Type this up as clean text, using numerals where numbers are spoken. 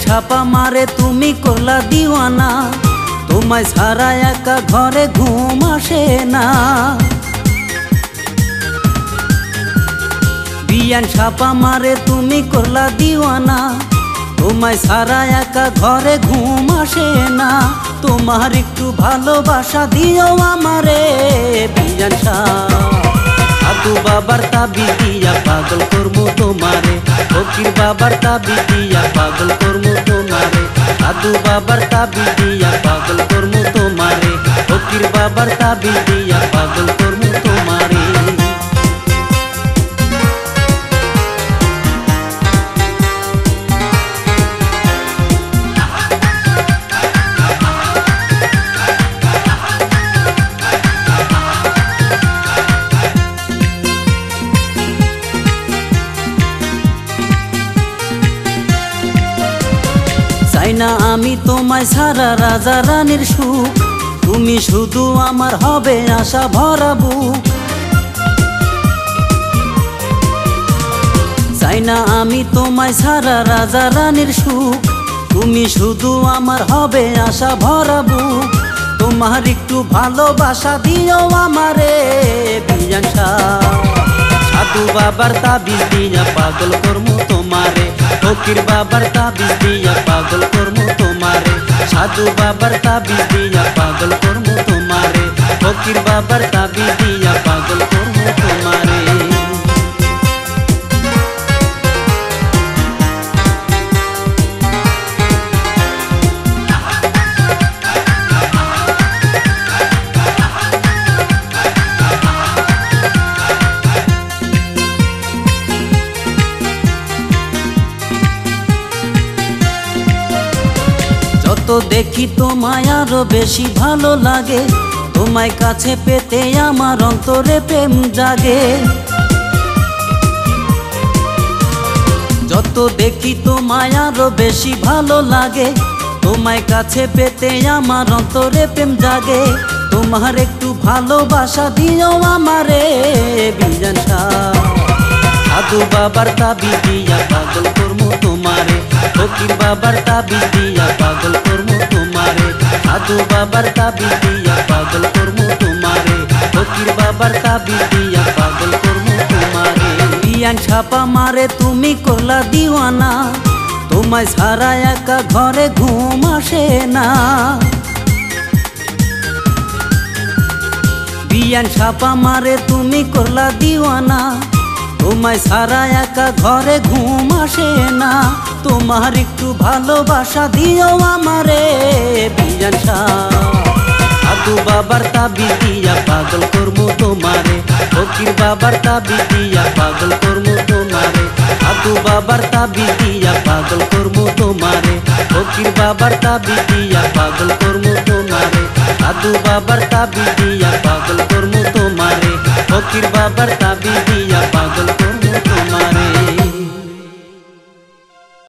ছাপা মারে তুমি করলা দিওয়ানা, তোমায় ছাড়া একা ঘরে ঘুম আসে না। বিয়ান ছাপা মারে তুমি করলা দিওয়ানা, তোমায় ছাড়া একা ঘরে ঘুম আসে না। তোমার একটু ভালোবাসা দিও আমারে বিয়ান সাধু বাবার তাবিজ দিয়া পাগল করবো তোমারে, ফকির বাবার তাবিজ দিয়া পাগল করবো তোমারে। সাধু বাবার তাবিজ দিয়া পাগল করবো তোমারে, ফকির বাবার তাবিজ দিয়া পাগল করবো তোমারে। চাই না আমি তোমায় ছাড়া রাজা রানীর সুখ, তুমি শুধু আমার হবে আশা ভরা বুক। চাই না আমি তোমায় ছাড়া রাজা রানীর সুখ, তুমি শুধু আমার হবে আশা ভরা বুক। তোমার একটু ভালোবাসা দিও আমারে বিয়ান সাধু বাবার তাবিজ দিয়া পাগল করবো তোমারে, ফকির বাবার তাবিজ দিয়া পাগল করবো তোমারে। সাধু বাবার তাবিজ দিয়া পাগল করবো তোমারে, ফকির বাবার তাবিজ দিয়া পাগল করবো তোমারে। যত দেখি তোমায় আরো বেশি ভালো লাগে, তোমায় কাছে পেতে আমার অন্তরে প্রেম জাগে। যত দেখি তোমায় আরো বেশি ভালো লাগে, তোমায় কাছে পেতে আমার অন্তরে প্রেম জাগে। তোমার একটু ভালোবাসা দিও আমারে বিয়ান সাধু বাবার তাবিজ দিয়া পাগল করবো তোমারে, ফকির বাবার তাবিজ দিয়া পাগল করবো তোমারে। সাধু বাবার তাবিজ দিয়া পাগল করবো তোমারে, ফকির বাবার তাবিজ দিয়া পাগল করবো তোমারে। বিয়ান ছাপা মারে তুমি করলা দিওয়ানা, তোমায় ছাড়া একা ঘরে ঘুম আসে না। বিয়ান ছাপা মারে তুমি করলা দিওয়ানা, তোমায় ছাড়া একা ঘরে ঘুম আসে না। তোমার একটু ভালোবাসা দিও আমারে বিয়ান সাধু বাবার তাবিজ দিয়া পাগল করবো তোমারে, ফকির বাবার তাবিজ দিয়া পাগল করবো তোমারে। সাধু বাবার তাবিজ দিয়া পাগল করবো তোমারে, ফকির বাবার তাবিজ দিয়া পাগল করবো তোমারে। সাধু বাবার তাবিজ দিয়া পাগল করবো তোমারে, ফকির বাবার তাবিজ দিয়া পাগল।